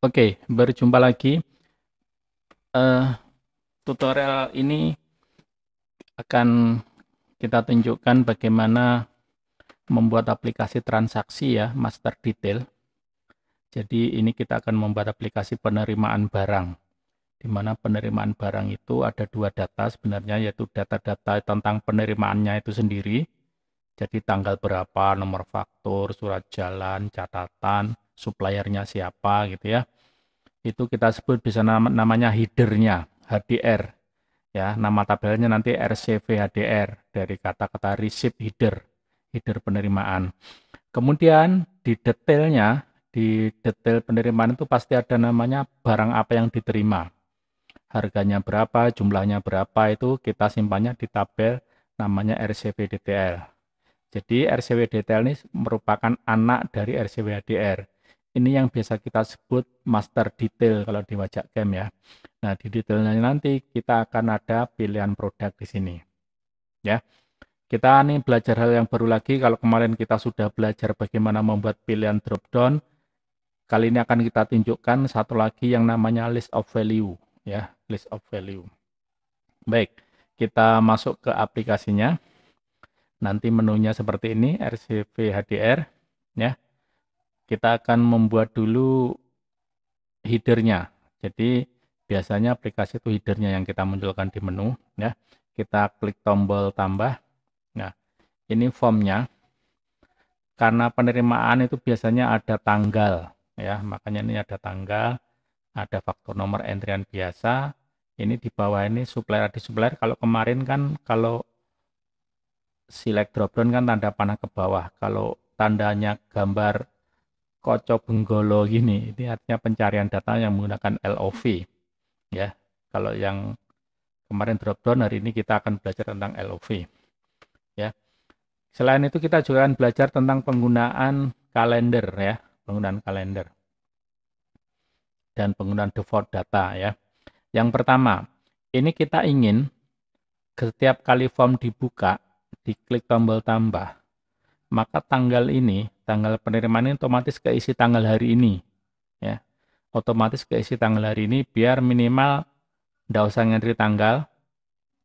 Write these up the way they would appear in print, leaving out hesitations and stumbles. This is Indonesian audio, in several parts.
Oke, berjumpa lagi. Eh, Tutorial ini akan kita tunjukkan bagaimana membuat aplikasi transaksi ya, master detail. Jadi ini kita akan membuat aplikasi penerimaan barang, di mana penerimaan barang itu ada dua data sebenarnya, yaitu data-data tentang penerimaannya itu sendiri. Jadi tanggal berapa, nomor faktur, surat jalan, catatan, suppliernya siapa gitu ya. Itu kita sebut bisa namanya headernya, HDR. Ya, nama tabelnya nanti RCV HDR dari kata-kata receipt header, header penerimaan. Kemudian di detail penerimaan itu pasti ada namanya barang apa yang diterima. Harganya berapa, jumlahnya berapa itu kita simpannya di tabel namanya RCV detail. Jadi RCW detail ini merupakan anak dari RCW HDR. Ini yang biasa kita sebut master detail kalau di wajak game ya. Nah, di detailnya nanti kita akan ada pilihan produk di sini. Ya, kita nih belajar hal yang baru lagi. Kalau kemarin kita sudah belajar bagaimana membuat pilihan drop down, kali ini akan kita tunjukkan satu lagi yang namanya list of value. Ya, list of value. Baik, kita masuk ke aplikasinya. Nanti menunya seperti ini, RCV HDR. Ya, kita akan membuat dulu headernya. Jadi biasanya aplikasi itu headernya yang kita munculkan di menu. Ya, kita klik tombol tambah. Nah, ini formnya. Karena penerimaan itu biasanya ada tanggal, ya, makanya ini ada tanggal, ada faktur nomor entrian biasa. Ini di bawah ini supplier di supplier. Kalau kemarin kan kalau select dropdown kan tanda panah ke bawah. Kalau tandanya gambar Koco Benggolo gini, ini artinya pencarian data yang menggunakan LOV ya. Kalau yang kemarin dropdown, hari ini kita akan belajar tentang LOV ya. Selain itu kita juga akan belajar tentang penggunaan kalender ya, penggunaan kalender dan penggunaan default data ya. Yang pertama, ini kita ingin setiap kali form dibuka, diklik tombol tambah, maka tanggal ini, tanggal penerimaan ini otomatis keisi tanggal hari ini ya. Otomatis keisi tanggal hari ini biar minimal tidak usah ngentri tanggal.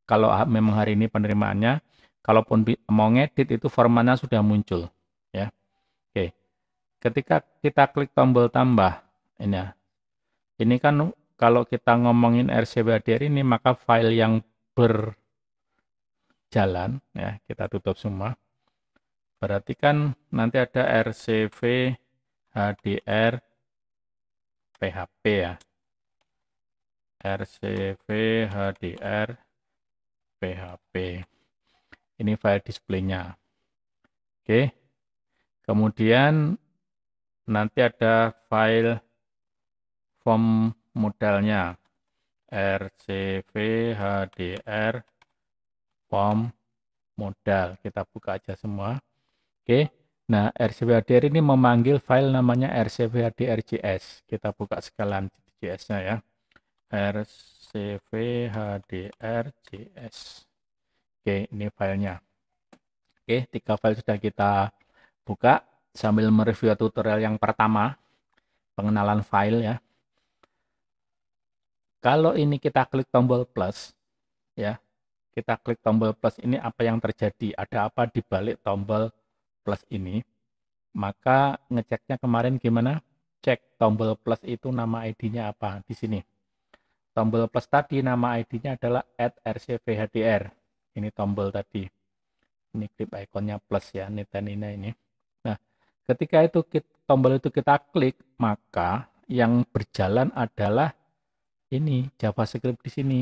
Kalau memang hari ini penerimaannya, kalaupun mau ngedit itu formatnya sudah muncul ya. Oke. Ketika kita klik tombol tambah ini ya. Ini kan kalau kita ngomongin RCBDR ini maka file yang berjalan ya, kita tutup semua. Berarti kan nanti ada RCV HDR PHP ya. RCV HDR PHP. Ini file displaynya. Oke. Kemudian nanti ada file form modalnya. RCV HDR form modal. Kita buka aja semua. Oke. Nah, RCV HDR ini memanggil file namanya RCV HDR.js. Kita buka sekalian JS-nya ya. RCV HDR.js. Oke, ini filenya. Oke, 3 file sudah kita buka sambil mereview tutorial yang pertama, pengenalan file ya. Kalau ini kita klik tombol plus, ya, kita klik tombol plus ini apa yang terjadi? Ada apa di balik tombol plus ini? Maka ngeceknya kemarin gimana? Cek tombol plus itu nama ID-nya apa? Di sini. Tombol plus tadi nama ID-nya adalah @rcvhdr. Ini tombol tadi. Ini klip ikonnya plus ya, Netanina ini. Nah, ketika itu tombol itu kita klik, maka yang berjalan adalah ini JavaScript di sini.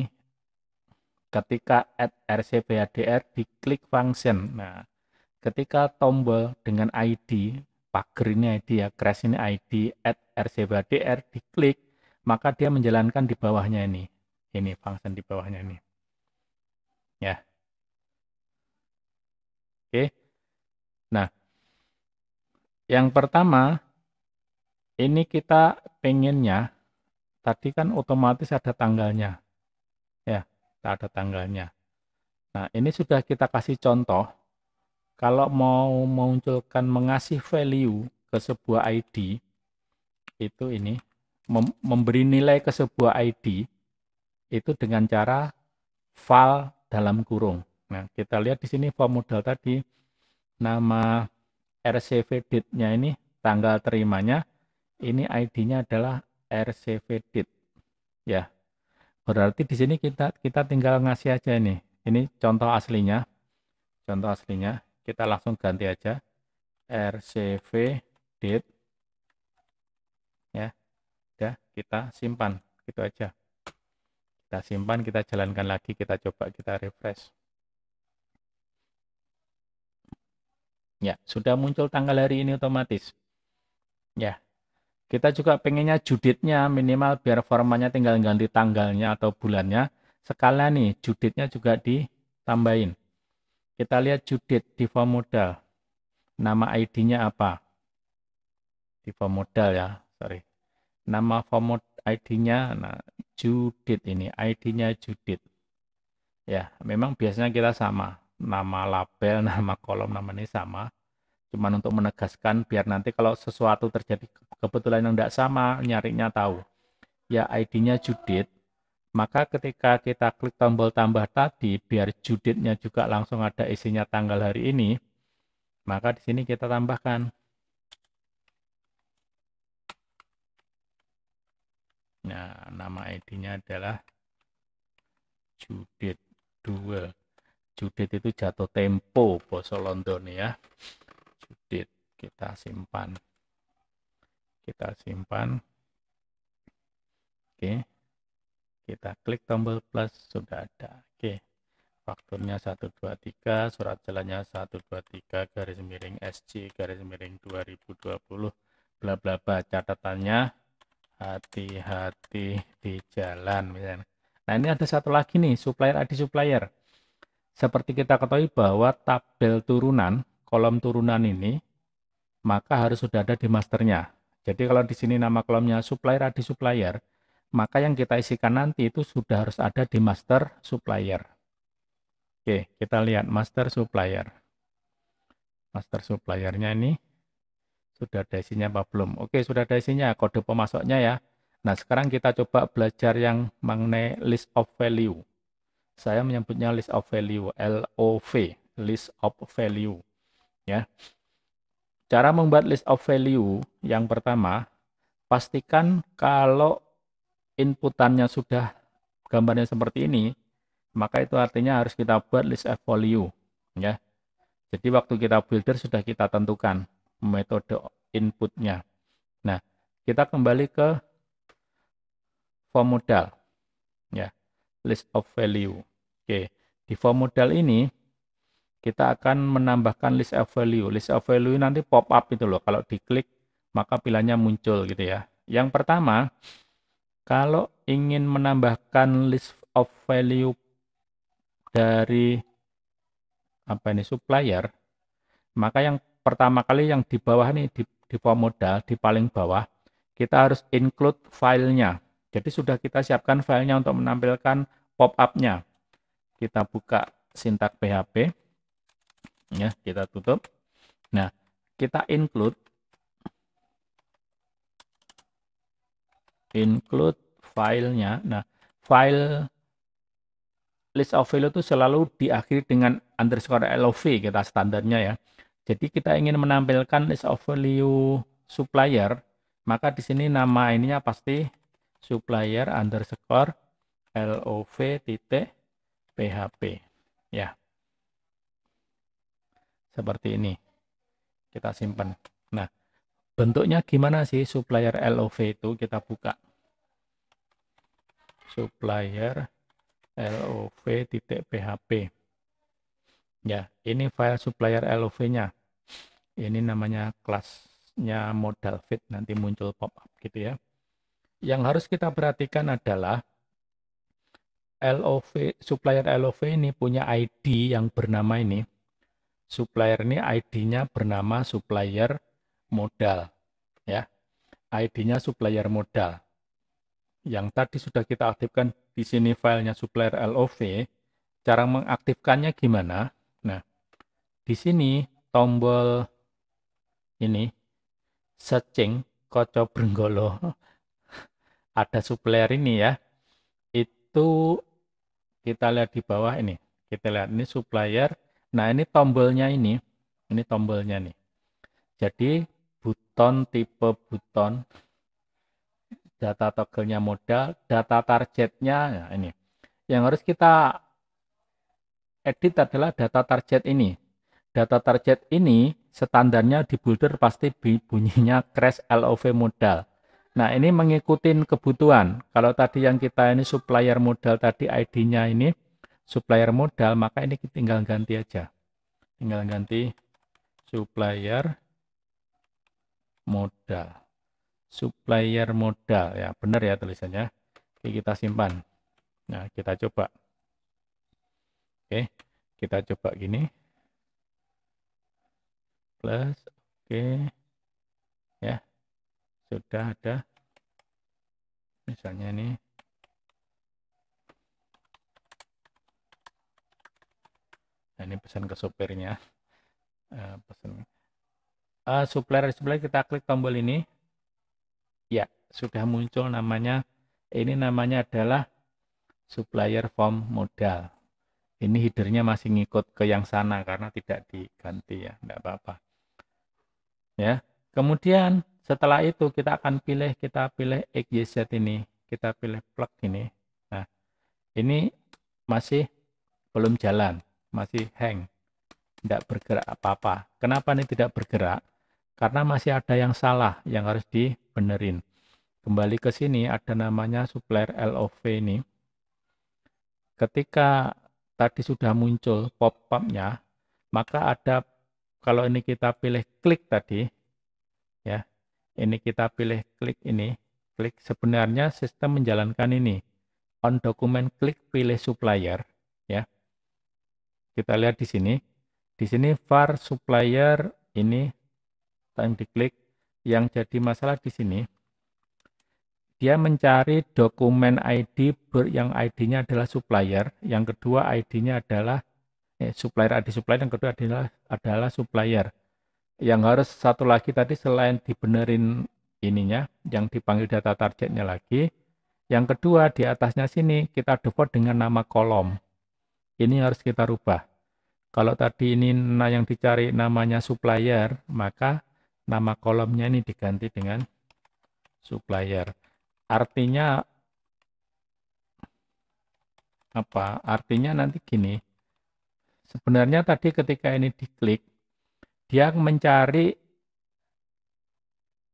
Ketika @rcvhdr diklik function. Nah, ketika tombol dengan ID, pagar ini ID ya, crash ini ID @rcvhdr diklik, maka dia menjalankan di bawahnya ini. Ini function di bawahnya ini. Ya. Oke. Nah, yang pertama ini kita pengennya tadi kan otomatis ada tanggalnya. Ya, ada tanggalnya. Nah, ini sudah kita kasih contoh. Kalau mau mengunculkan mengasih value ke sebuah ID, itu ini. memberi nilai ke sebuah ID itu dengan cara file dalam kurung. Nah, kita lihat di sini form modal tadi, nama RCV date-nya ini, tanggal terimanya, ini ID-nya adalah RCV date. Ya, berarti di sini kita tinggal ngasih aja ini. Ini contoh aslinya. Contoh aslinya, kita langsung ganti aja RCV date. Ya, udah kita simpan. Gitu aja. Kita simpan, kita jalankan lagi, kita coba, kita refresh. Ya, sudah muncul tanggal hari ini otomatis. Ya, kita juga pengennya juditnya minimal biar formatnya tinggal ganti tanggalnya atau bulannya. Sekalian nih, juditnya juga ditambahin. Kita lihat judit di form modal. Nama ID-nya apa? Di form modal ya, sorry. Nama form ID-nya, nah, Judit ini, ID-nya Judit. Ya, memang biasanya kita sama. Nama label, nama kolom, nama ini sama. Cuman untuk menegaskan biar nanti kalau sesuatu terjadi kebetulan yang tidak sama, nyarinya tahu. Ya, ID-nya Judit. Maka ketika kita klik tombol tambah tadi, biar Juditnya juga langsung ada isinya tanggal hari ini, maka di sini kita tambahkan. Nah, nama ID-nya adalah Judit 2. Judit itu jatuh tempo, basa London ya. Judit, kita simpan. Kita simpan. Oke. Kita klik tombol plus, sudah ada. Oke. Fakturnya 123, surat jalannya 123 garis miring SC garis miring 2020 bla bla bla. Catatannya hati-hati di jalan misalnya. Nah, ini ada satu lagi nih, supplier ID supplier. Seperti kita ketahui bahwa tabel turunan, kolom turunan ini maka harus sudah ada di masternya. Jadi kalau di sini nama kolomnya supplier ID supplier, maka yang kita isikan nanti itu sudah harus ada di master supplier. Oke, kita lihat master supplier. Master suppliernya ini sudah ada isinya apa belum? Oke, sudah ada isinya, kode pemasoknya ya. Nah, sekarang kita coba belajar yang mengenai list of value. Saya menyebutnya list of value, LOV, list of value. Ya. Cara membuat list of value yang pertama, pastikan kalau inputannya sudah gambarnya seperti ini, maka itu artinya harus kita buat list of value. Ya. Jadi waktu kita builder sudah kita tentukan metode inputnya. Nah, kita kembali ke form modal. Ya, list of value. Oke, di form modal ini kita akan menambahkan list of value. List of value nanti pop up itu loh. Kalau diklik maka pilihannya muncul gitu ya. Yang pertama, kalau ingin menambahkan list of value dari apa ini supplier, maka yang pertama kali yang di bawah nih di form modal di paling bawah kita harus include filenya. Jadi sudah kita siapkan filenya untuk menampilkan pop up-nya. Kita buka sintak PHP. Ya, kita tutup. Nah, kita include filenya. Nah, file list of value itu selalu diakhiri dengan underscore LOV kita standarnya ya. Jadi kita ingin menampilkan list of value supplier, maka di sini nama ininya pasti supplier underscore LOV titik PHP. Ya. Seperti ini. Kita simpan. Nah, bentuknya gimana sih supplier LOV itu? Kita buka. Supplier LOV.php. Ya, ini file supplier LOV-nya. Ini namanya kelasnya modal fit, nanti muncul pop-up gitu ya. Yang harus kita perhatikan adalah supplier LOV ini punya ID yang bernama ini. Supplier ini ID-nya bernama supplier modal. Ya, ID-nya supplier modal. Yang tadi sudah kita aktifkan di sini filenya supplier LOV. Cara mengaktifkannya gimana? Nah, di sini tombol ini searching Koco Brenggolo. ada supplier ini ya, itu kita lihat di bawah ini. Kita lihat ini supplier. Nah, ini tombolnya ini. Ini tombolnya nih. Jadi buton tipe buton, data toggle-nya modal, data targetnya, nah ini. Yang harus kita edit adalah data target ini. Data target ini standarnya di Builder pasti bunyinya crash LOV modal. Nah, ini mengikuti kebutuhan. Kalau tadi yang kita ini supplier modal tadi ID-nya ini supplier modal, maka ini kita tinggal ganti aja. Tinggal ganti supplier modal. Supplier modal ya, benar ya tulisannya. Oke, kita simpan. Nah, kita coba. Oke, kita coba gini. Plus, oke. Ya, sudah ada. Misalnya ini. Nah, ini pesan ke sopirnya. Pesan. Supplier kita klik tombol ini. Ya, sudah muncul namanya. Ini namanya adalah supplier form modal. Ini headernya masih ngikut ke yang sana karena tidak diganti ya, tidak apa-apa. Ya, kemudian setelah itu kita akan kita pilih XYZ ini, kita pilih plug ini. Nah, ini masih belum jalan, masih hang, tidak bergerak apa-apa. Kenapa ini tidak bergerak? Karena masih ada yang salah yang harus dibenerin. Kembali ke sini ada namanya supplier LOV ini. Ketika tadi sudah muncul pop-up-nya, maka ada, kalau ini kita pilih klik tadi, ya, ini kita pilih klik ini, klik, sebenarnya sistem menjalankan ini, on dokumen klik pilih supplier, ya. Kita lihat di sini var supplier ini, yang diklik, yang jadi masalah di sini, dia mencari dokumen ID yang ID-nya adalah supplier, yang kedua ID-nya adalah supplier ID supplier, yang kedua adalah supplier. Yang harus satu lagi tadi selain dibenerin ininya, yang dipanggil data targetnya lagi, yang kedua di atasnya sini kita default dengan nama kolom. Ini harus kita rubah. Kalau tadi ini yang dicari namanya supplier, maka nama kolomnya ini diganti dengan supplier. Artinya apa? Artinya nanti gini. Sebenarnya tadi ketika ini diklik, dia mencari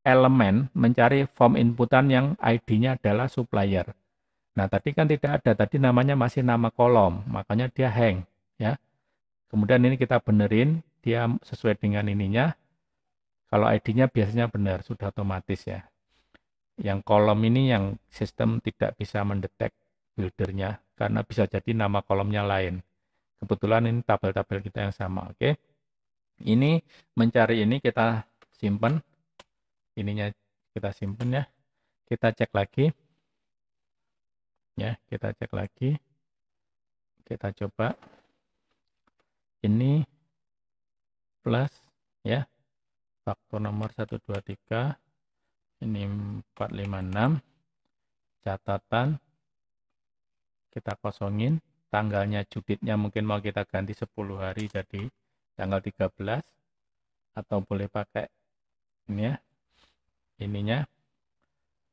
elemen, mencari form inputan yang ID-nya adalah supplier. Nah, tadi kan tidak ada, tadi namanya masih nama kolom, makanya dia hang, ya. Kemudian ini kita benerin, dia sesuai dengan ininya. Kalau ID-nya biasanya benar, sudah otomatis ya. Yang kolom ini yang sistem tidak bisa mendetek buildernya, karena bisa jadi nama kolomnya lain. Kebetulan ini tabel-tabel kita yang sama, oke. Ini mencari ini kita simpan, ininya kita simpan ya. Kita cek lagi. Ya, kita cek lagi. Kita coba. Ini plus ya. Faktor nomor 123. Ini 456. Catatan kita kosongin. Tanggalnya Juditnya mungkin mau kita ganti 10 hari jadi tanggal 13. Atau boleh pakai ini ya. Ininya.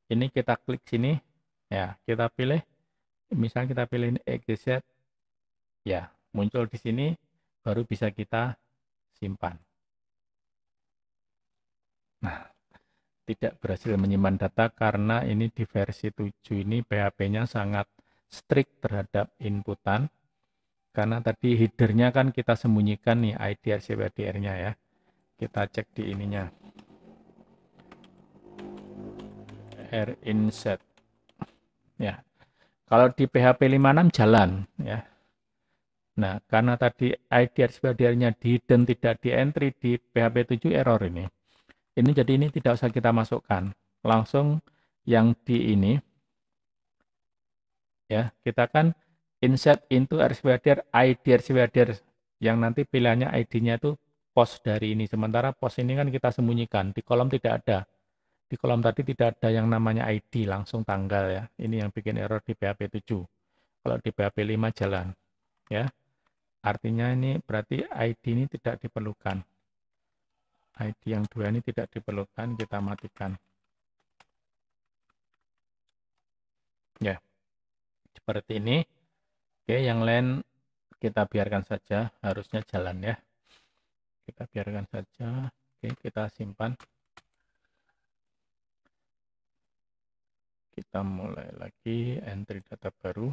Ini kita klik sini. Ya, kita pilih. Misalnya kita pilih XYZ. Ya, muncul di sini. Baru bisa kita simpan. Nah, tidak berhasil menyimpan data karena ini di versi 7 ini PHP-nya sangat strict terhadap inputan. Karena tadi headernya kan kita sembunyikan nih ID RCWDR-nya ya. Kita cek di ininya. RInset. Ya. Kalau di PHP 56 jalan ya. Nah, karena tadi ID RCWDR-nya di hidden tidak di entry di PHP 7 error ini. Ini jadi ini tidak usah kita masukkan. Langsung yang di ini ya, kita kan insert into RCWDR ID RCWDR yang nanti pilihannya ID-nya itu pos dari ini. Sementara pos ini kan kita sembunyikan, di kolom tidak ada. Di kolom tadi tidak ada yang namanya ID, langsung tanggal ya. Ini yang bikin error di PHP 7. Kalau di PHP 5 jalan. Ya. Artinya ini berarti ID ini tidak diperlukan. ID yang 2 ini tidak diperlukan, kita matikan. Ya. Seperti ini. Oke, yang lain kita biarkan saja, harusnya jalan ya. Kita biarkan saja. Oke, kita simpan. Kita mulai lagi, entry data baru.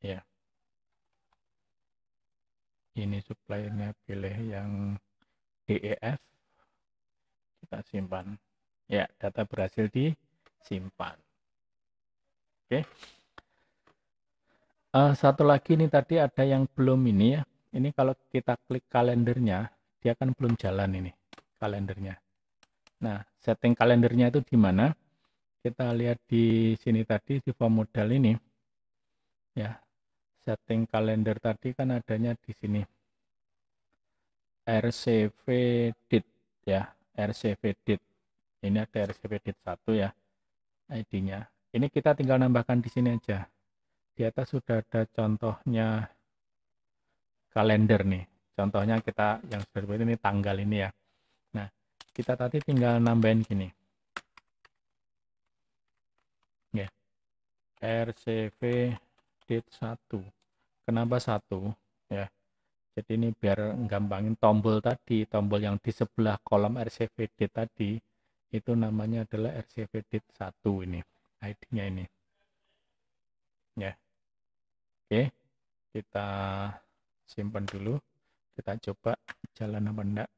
Ya. Ini supply-nya pilih yang DEF. Kita simpan. Ya, data berhasil disimpan. Oke. Satu lagi nih tadi ada yang belum ini ya. Ini kalau kita klik kalendernya, dia kan belum jalan ini kalendernya. Nah, setting kalendernya itu di mana? Kita lihat di sini tadi di form modal ini. Ya, setting kalender tadi kan adanya di sini. RCV date ya, RCV date. Ini ada RCV date 1 ya, ID-nya. Ini kita tinggal nambahkan di sini aja. Di atas sudah ada contohnya kalender nih. Contohnya kita yang seperti ini tanggal ini ya. Nah, kita tadi tinggal nambahin gini. Ya. RCV date 1. Kenapa 1? Ya. Jadi ini biar gampangin tombol tadi, tombol yang di sebelah kolom RCV date tadi, itu namanya adalah RCV date 1 ini. ID-nya ini. Ya. Oke. Kita simpan dulu. Kita coba jalan apa enggak.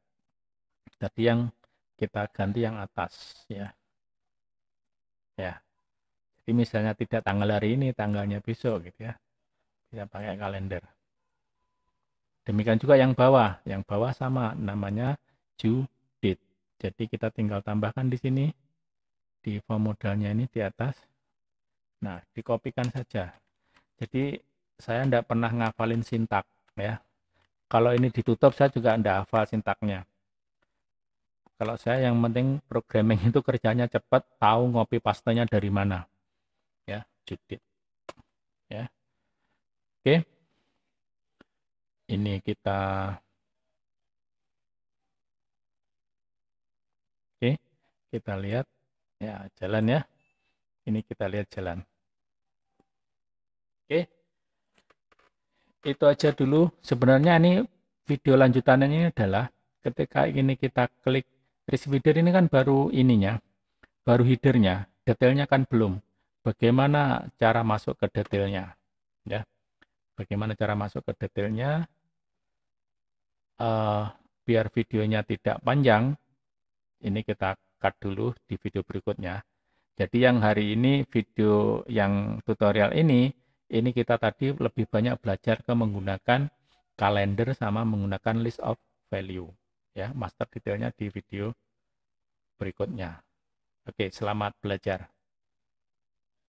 Tadi yang kita ganti yang atas ya. Ya. Jadi misalnya tidak tanggal hari ini, tanggalnya besok gitu ya. Bisa pakai kalender. Demikian juga yang bawah. Yang bawah sama namanya due date. Jadi kita tinggal tambahkan di sini di form modalnya ini di atas. Nah, dikopikan saja. Jadi saya tidak pernah ngafalin sintak ya. Kalau ini ditutup saya juga tidak hafal sintaknya. Kalau saya yang penting programming itu kerjanya cepat, tahu ngopi pastanya dari mana. Ya, Judit. Ya. Oke. Ini kita Oke, kita lihat ya jalan ya. Ini kita lihat jalan. Oke. Itu aja dulu. Sebenarnya ini video lanjutannya ini adalah ketika ini kita klik receive header ini kan baru ininya, baru headernya, detailnya kan belum. Bagaimana cara masuk ke detailnya? Ya, bagaimana cara masuk ke detailnya? Biar videonya tidak panjang, ini kita cut dulu di video berikutnya. Jadi yang hari ini video yang tutorial ini kita tadi lebih banyak belajar ke menggunakan kalender sama menggunakan list of value. Ya, master detailnya di video berikutnya. Oke, selamat belajar.